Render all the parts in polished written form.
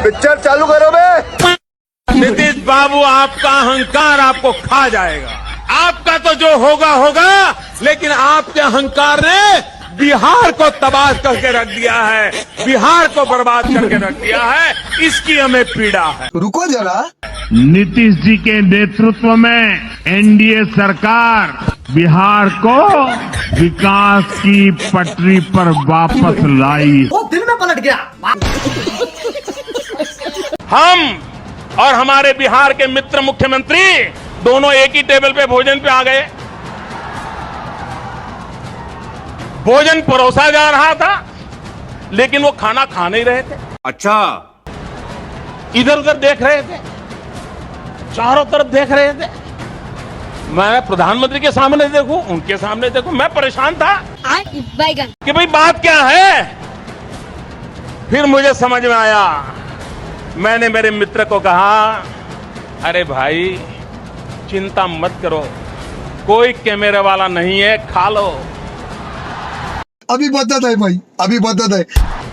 Picture चालू करो बे। नीतीश बाबू, आपका अहंकार आपको खा जाएगा। आपका तो जो होगा होगा, लेकिन आपके अहंकार ने बिहार को तबाह करके रख दिया है, बिहार को बर्बाद करके रख दिया है। इसकी हमें पीड़ा है। रुको जरा, नीतीश जी के नेतृत्व में एनडीए सरकार बिहार को विकास की पटरी पर वापस लाई। वो दिल में पलट गया। हम और हमारे बिहार के मित्र मुख्यमंत्री दोनों एक ही टेबल पे भोजन पे आ गए। भोजन परोसा जा रहा था, लेकिन वो खाना खा नहीं रहे थे। अच्छा, इधर उधर देख रहे थे, चारों तरफ देख रहे थे। मैं प्रधानमंत्री के सामने देखूं, उनके सामने देखूं, मैं परेशान था कि भाई बात क्या है। फिर मुझे समझ में आया। मैंने मेरे मित्र को कहा, अरे भाई चिंता मत करो, कोई कैमरे वाला नहीं है, खा लो। अभी बदत है भाई, अभी बदत है।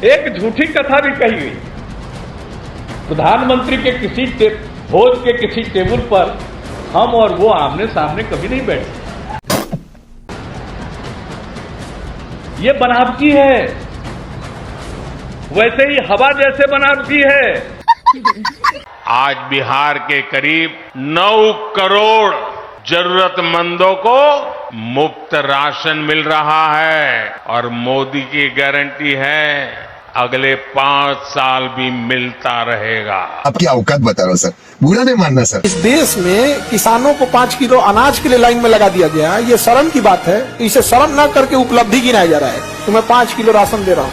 एक झूठी कथा भी कही गई। प्रधानमंत्री के किसी भोज के किसी टेबल पर हम और वो आमने सामने कभी नहीं बैठे। ये बनावटी है, वैसे ही हवा जैसे बनावटी है। आज बिहार के करीब 9 करोड़ जरूरतमंदों को मुफ्त राशन मिल रहा है और मोदी की गारंटी है अगले 5 साल भी मिलता रहेगा। आपकी औकात बता रहा हूँ सर, बुरा नहीं मानना सर। इस देश में किसानों को 5 किलो अनाज के लिए लाइन में लगा दिया गया है। ये शर्म की बात है। इसे शर्म न करके उपलब्धि गिनाया जा रहा है। तो मैं 5 किलो राशन दे रहा हूँ,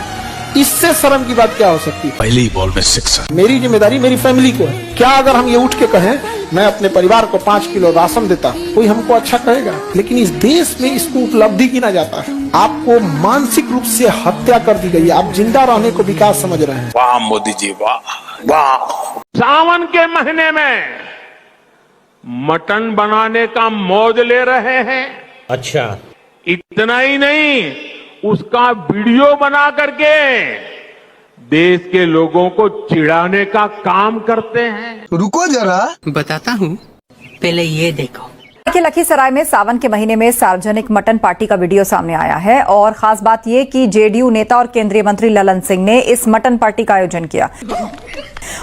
इससे शर्म की बात क्या हो सकती है? पहली बॉल में 6। मेरी जिम्मेदारी मेरी फैमिली को है। क्या अगर हम ये उठ के कहें मैं अपने परिवार को 5 किलो राशन देता, कोई हमको अच्छा कहेगा? लेकिन इस देश में इसको उपलब्धि गिना जाता है। आपको मानसिक रूप से हत्या कर दी गई है। आप जिंदा रहने को विकास समझ रहे हैं। वाह मोदी जी, वाह वाह। सावन के महीने में मटन बनाने का मौज ले रहे हैं। अच्छा, इतना ही नहीं, उसका वीडियो बना करके देश के लोगों को चिढ़ाने का काम करते हैं। रुको जरा, बताता हूँ, पहले ये देखो। लखीसराय में सावन के महीने में सार्वजनिक मटन पार्टी का वीडियो सामने आया है और खास बात यह कि जेडीयू नेता और केंद्रीय मंत्री ललन सिंह ने इस मटन पार्टी का आयोजन किया।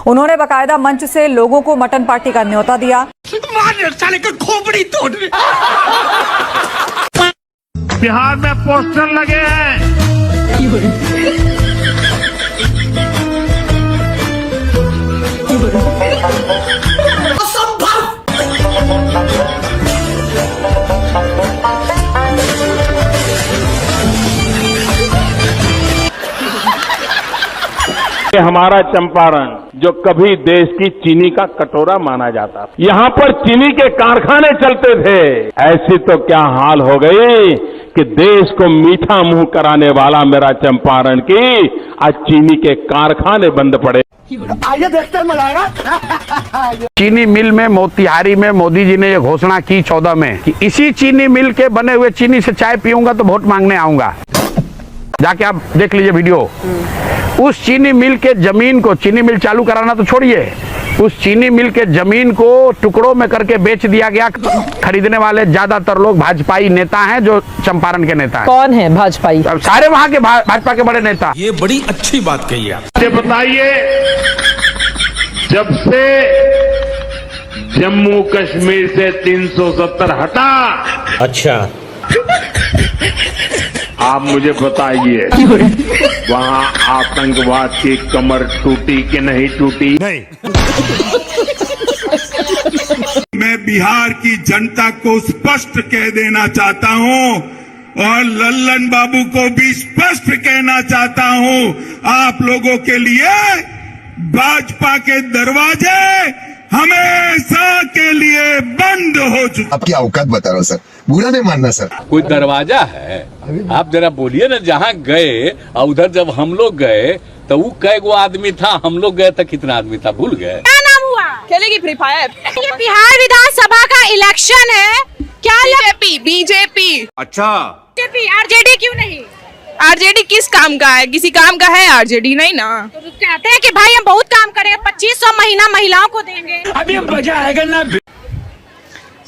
उन्होंने बाकायदा मंच से लोगों को मटन पार्टी का न्योता दिया। साले का खोपड़ी तोड़। बिहार में पोस्टर लगे हैं। हमारा चंपारण जो कभी देश की चीनी का कटोरा माना जाता था, यहाँ पर चीनी के कारखाने चलते थे। ऐसी तो क्या हाल हो गई कि देश को मीठा मुंह कराने वाला मेरा चंपारण की आज चीनी के कारखाने बंद पड़े। आइए देखते हैं, मजा आएगा। चीनी मिल में मोतिहारी में मोदी जी ने ये घोषणा की 14 में कि इसी चीनी मिल के बने हुए चीनी से चाय पीऊंगा तो वोट मांगने आऊंगा। जाके आप देख लीजिए वीडियो। उस चीनी मिल के जमीन को, चीनी मिल चालू कराना तो छोड़िए, उस चीनी मिल के जमीन को टुकड़ों में करके बेच दिया गया। खरीदने वाले ज्यादातर लोग भाजपाई नेता हैं, जो चंपारण के नेता हैं। कौन है भाजपाई? सारे वहां के भाजपा के बड़े नेता। ये बड़ी अच्छी बात कही आप। ये बताइए, जब से जम्मू कश्मीर से 370 हटा, अच्छा, आप मुझे बताइए वहाँ आतंकवाद की कमर टूटी कि नहीं टूटी? नहीं। मैं बिहार की जनता को स्पष्ट कह देना चाहता हूं और लल्लन बाबू को भी स्पष्ट कहना चाहता हूं, आप लोगों के लिए भाजपा के दरवाजे हमेशा के लिए बंद हो चुके। आपकी औकात बता रहा हूँ सर, बुरा नहीं मानना सर। कोई दरवाजा है? आप जरा बोलिए ना। जहाँ गए और उधर जब हम लोग गए तो वो कै गो आदमी था, हम लोग गए तो कितना आदमी था, भूल गए? क्या नाम हुआ? खेलेगी फ्री फायर? ये बिहार विधानसभा का इलेक्शन है क्या? बीजेपी। अच्छा, बीजेपी। आरजेडी क्यों नहीं? आरजेडी किस काम का है? किसी काम का है आरजेडी? नहीं ना। तो कहते हैं कि भाई हम बहुत काम करेंगे, महीना महिलाओं को देंगे। अभी मजा आएगा ना।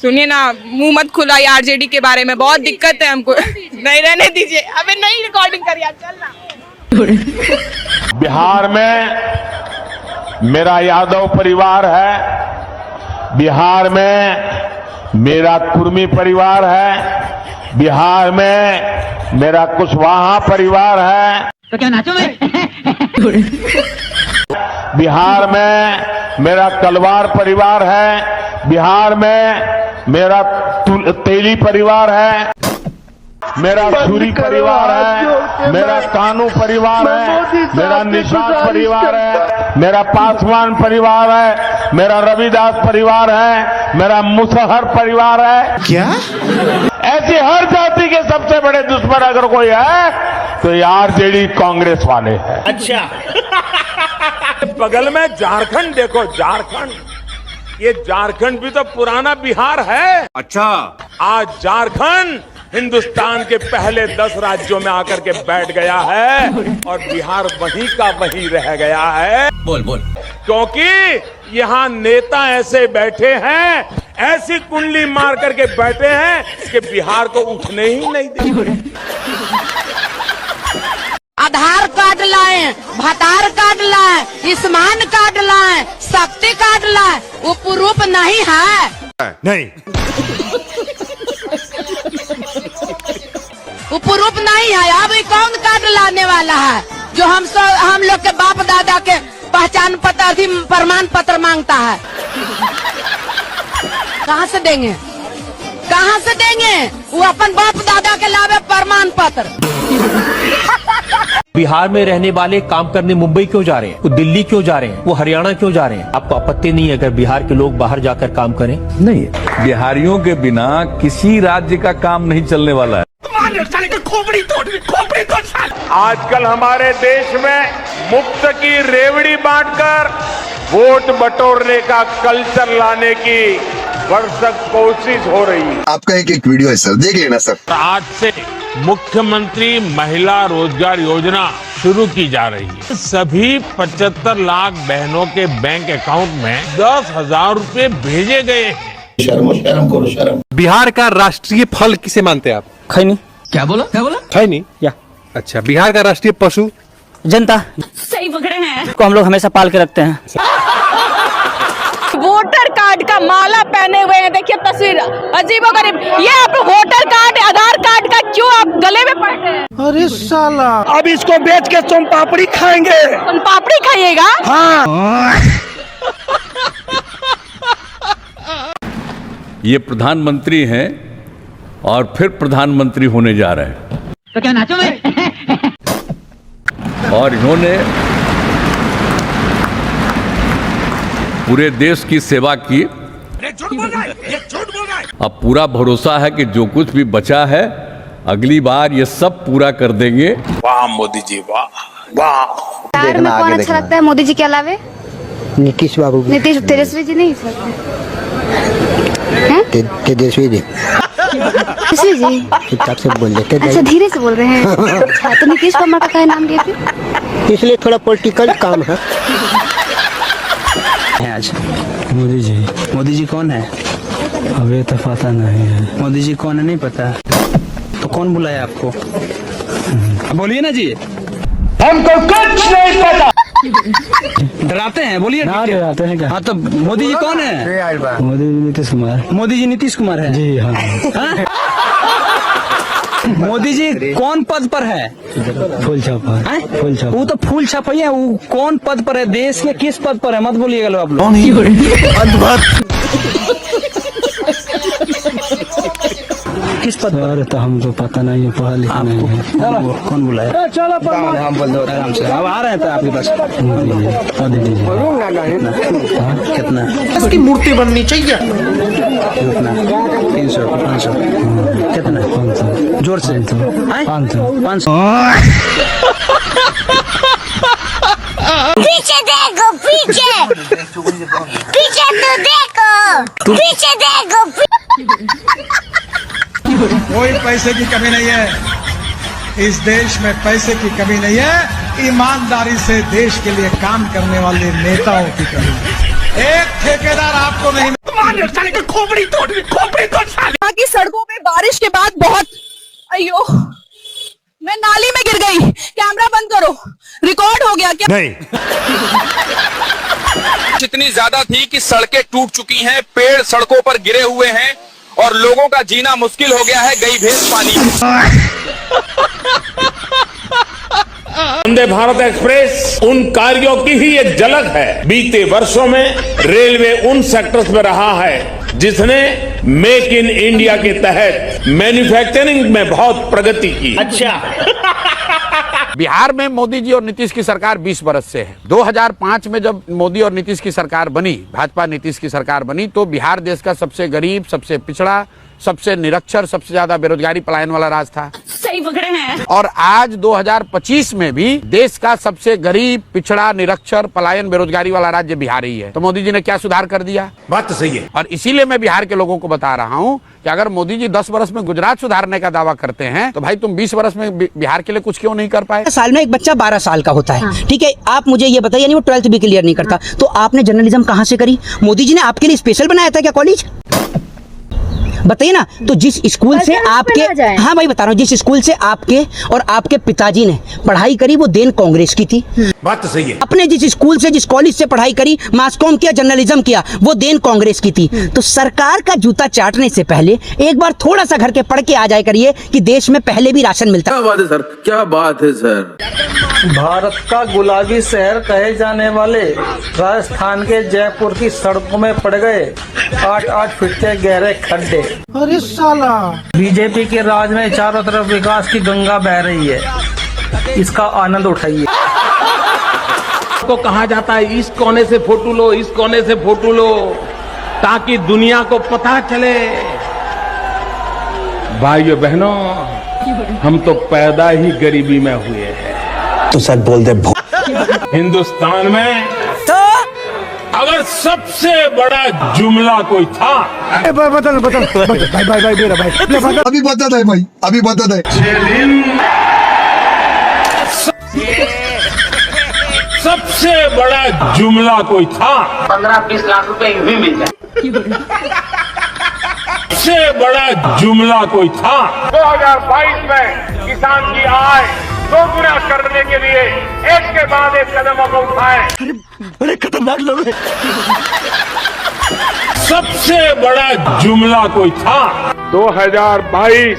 सुनिए ना, मुंह मत खुलाई आरजेडी के बारे में, बहुत दिक्कत है हमको। नहीं रहने दीजिए, अबे नहीं रिकॉर्डिंग करिए आप, चलना। बिहार में मेरा यादव परिवार है, बिहार में मेरा कुर्मी परिवार है, बिहार में मेरा कुशवाहा परिवार है, तो क्या नाचो मैं? बिहार में मेरा कलवार परिवार है, बिहार में मेरा तेली परिवार है, मेरा सूरी परिवार है, मेरा कानू परिवार है, मेरा निषाद परिवार है, मेरा पासवान परिवार है, मेरा रविदास परिवार है, मेरा मुसहर परिवार है। क्या? ऐसी हर जाति के सबसे बड़े दुश्मन अगर कोई है तो ये आरजेडी कांग्रेस वाले हैं। अच्छा। बगल में झारखंड देखो, झारखंड, ये झारखंड भी तो पुराना बिहार है। अच्छा, आज झारखंड हिंदुस्तान के पहले 10 राज्यों में आकर के बैठ गया है और बिहार वहीं का वहीं रह गया है। बोल बोल। क्योंकि यहाँ नेता ऐसे बैठे हैं, ऐसी कुंडली मार करके बैठे हैं कि बिहार को उठने ही नहीं देंगे। आधार कार्ड लाए, भतार कार्ड लाए, आयुष्मान कार्ड लाए, शक्ति कार्ड लाए, वो प्रूफ नहीं है। नहीं, वो प्रूफ नहीं है। अब कौन कार्ड लाने वाला है जो हम लोग के बाप दादा के पहचान पत्र, प्रमाण पत्र मांगता है? कहाँ से देंगे, कहाँ से देंगे? वो अपन बाप दादा के लावे प्रमाण पत्र। बिहार में रहने वाले काम करने मुंबई क्यों जा रहे हैं, वो दिल्ली क्यों जा रहे हैं, वो हरियाणा क्यों जा रहे हैं? आपको आपत्ति नहीं है अगर बिहार के लोग बाहर जाकर काम करें? नहीं, बिहारियों के बिना किसी राज्य का काम नहीं चलने वाला है। साले का खोपड़ी तोड़ साले। आजकल हमारे देश में मुफ्त की रेवड़ी बांटकर वोट बटोरने का कल्चर लाने की भरसक कोशिश हो रही है। आपका एक वीडियो है सर, देख लेना सर। आज से मुख्यमंत्री महिला रोजगार योजना शुरू की जा रही है। सभी 75 लाख बहनों के बैंक अकाउंट में 10,000 रुपए भेजे गए हैं। शर्म करो, शर्म। बिहार का राष्ट्रीय फल किसे मानते हैं आप? खैनी। क्या बोला? खैनी या? अच्छा, बिहार का राष्ट्रीय पशु? जनता। सही पकड़े हैं। को हम लोग हमेशा पाल के रखते हैं। वोटर कार्ड का माला पहने हुए हैं, देखिए तस्वीर अजीबोगरीब। ये आप वोटर कार्ड, आधार कार्ड का क्यों आप गले में पहनते हैं? अरे साला, अब इसको बेच के सोन पापड़ी खाएंगे। तुम पापड़ी खाइएगा? हाँ। ये प्रधानमंत्री हैं और फिर प्रधानमंत्री होने जा रहे हैं। तो क्या नाचो मैं? और इन्होंने पूरे देश की सेवा की। झूठ बोल रहा है, ये झूठ बोल रहा है। अब पूरा भरोसा है कि जो कुछ भी बचा है अगली बार ये सब पूरा कर देंगे। वाह मोदी जी, वाह वाह। बिहार में कौन अच्छा लगता है मोदी जी के अलावे? नीतीश बाबू। नीतीश, तेजस्वी जी नहीं तेजस्वी जी। तेजस्वी जी चुपचाप से बोल देते। अच्छा, धीरे से बोल रहे हैं। अच्छा, तो नीतीश कुमार का नाम लिए थे इसलिए थोड़ा पॉलिटिकल काम है। आज मोदी जी कौन है? अबे तो पता नहीं है। मोदी जी कौन है नहीं पता? तो कौन बुलाया आपको? बोलिए ना जी। हमको कुछ नहीं पता। डराते हैं, बोलिए। डराते हैं क्या? हाँ, तो मोदी जी कौन है? मोदी जी नीतीश कुमार। मोदी जी नीतीश कुमार है जी। हाँ। मोदी जी कौन पद पर है? फूल छापा। फूल छापा। वो तो फूल छापा है। वो कौन पद पर है? देश के किस पद पर है? मत बोलिएगा लो आप लोग। किस पद पर? अरे तो हमको पता नहीं है, पढ़ा लिखा नहीं है। कौन बुलाया? चलो हम बोल दो आराम से। अब आ रहे हैं तो आपके पास। कितना? इसकी मूर्ति बननी चाहिए। कितना? 300, 500। कितना? 500। जोर से 500। पीछे देखो, पीछे पीछे तो देखो, पीछे देखो। कोई पैसे की कमी नहीं है इस देश में, पैसे की कमी नहीं है। ईमानदारी से देश के लिए काम करने वाले नेताओं की कमी है। एक ठेकेदार आपको नहीं खोपड़ी तोड़ साले। यहाँ की सड़कों पे बारिश के बाद बहुत अयो मैं नाली में गिर गई। कैमरा बंद करो, रिकॉर्ड हो गया क्या? नहीं। इतनी ज्यादा थी कि सड़कें टूट चुकी हैं, पेड़ सड़कों पर गिरे हुए हैं और लोगों का जीना मुश्किल हो गया है। गई भैंस पानी में। वंदे भारत एक्सप्रेस उन कार्यों की ही एक झलक है। बीते वर्षों में रेलवे उन सेक्टर्स में रहा है जिसने मेक इन इंडिया के तहत मैन्युफैक्चरिंग में बहुत प्रगति की। बिहार में मोदी जी और नीतीश की सरकार 20 बरस से है। 2005 में जब मोदी और नीतीश की सरकार बनी, भाजपा नीतीश की सरकार बनी, तो बिहार देश का सबसे गरीब, सबसे पिछड़ा, सबसे निरक्षर, सबसे ज्यादा बेरोजगारी पलायन वाला राज्य था। सही पकड़े हैं। और आज 2025 में भी देश का सबसे गरीब, पिछड़ा, निरक्षर, पलायन, बेरोजगारी वाला राज्य बिहार ही है। तो मोदी जी ने क्या सुधार कर दिया? बात तो सही है। और इसीलिए मैं बिहार के लोगों को बता रहा हूं कि अगर मोदी जी 10 वर्ष में गुजरात सुधारने का दावा करते हैं तो भाई तुम 20 वर्ष में बिहार के लिए कुछ क्यों नहीं कर पाए? साल में एक बच्चा 12 साल का होता है, ठीक है। आप मुझे ये बताइए, यानी वो 12th भी क्लियर नहीं करता, तो आपने जर्नलिज्म कहाँ से करी? मोदी जी ने आपके लिए स्पेशल बनाया था क्या कॉलेज? बताइए ना। तो जिस स्कूल से आपके, हाँ भाई बता रहा हूँ, जिस स्कूल से आपके और आपके पिताजी ने पढ़ाई करी वो देन कांग्रेस की थी। बात तो सही है। अपने जिस स्कूल से, जिस कॉलेज से पढ़ाई करी, मास कॉम किया, जर्नलिज्म किया, वो देन कांग्रेस की थी। तो सरकार का जूता चाटने से पहले एक बार थोड़ा सा घर के पढ़ के आ जाए करिए कि देश में पहले भी राशन मिलता। क्या बात है सर, क्या बात है सर। भारत का गुलाबी शहर कहे जाने वाले राजस्थान के जयपुर की सड़कों में पड़ गए 8-8 फीट के गहरे खड्डे। अरे साला, बीजेपी के राज में चारों तरफ विकास की गंगा बह रही है, इसका आनंद उठाइए। को कहा जाता है इस कोने से फोटो लो, इस कोने से फोटो लो, ताकि दुनिया को पता चले। भाइयों बहनों, हम तो पैदा ही गरीबी में हुए हैं। तो सर बोल दे। हिंदुस्तान में तो अगर सबसे बड़ा जुमला कोई था, बता भाई मेरा भाई अभी बता है भाई, अभी बता है। सबसे बड़ा जुमला कोई था, 15-20 लाख रुपए भी मिल जाए। सबसे बड़ा जुमला कोई था। 2022 में किसान की आय दोगुना करने के लिए एक के बाद एक कदम अब उठाए। अरे खतरनाक लोग हैं। सबसे बड़ा जुमला कोई था। 2022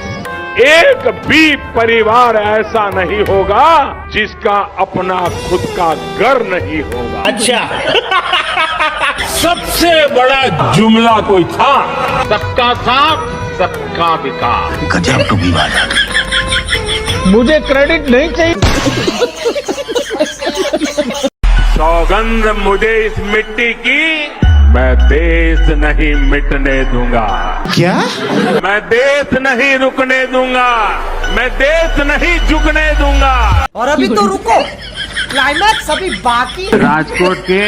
एक भी परिवार ऐसा नहीं होगा जिसका अपना खुद का घर नहीं होगा। अच्छा। सबसे बड़ा जुमला कोई था। सबका साथ, सबका विकास। गजब टू भी बात। मुझे क्रेडिट नहीं चाहिए। सौगंध मुझे इस मिट्टी की, मैं देश नहीं मिटने दूंगा। क्या? मैं देश नहीं रुकने दूंगा, मैं देश नहीं झुकने दूंगा। और अभी तो रुको, क्लाइमैक्स अभी बाकी। राजकोट के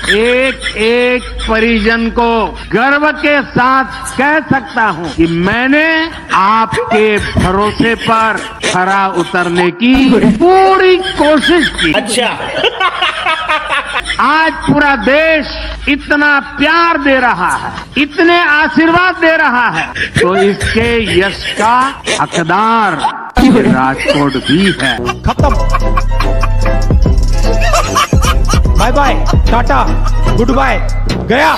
एक एक परिजन को गर्व के साथ कह सकता हूं कि मैंने आपके भरोसे पर खरा उतरने की पूरी कोशिश की। अच्छा। आज पूरा देश इतना प्यार दे रहा है, इतने आशीर्वाद दे रहा है, तो इसके यश का हकदार राजकोट भी है। खत्म। Bye bye, tata, goodbye, गया।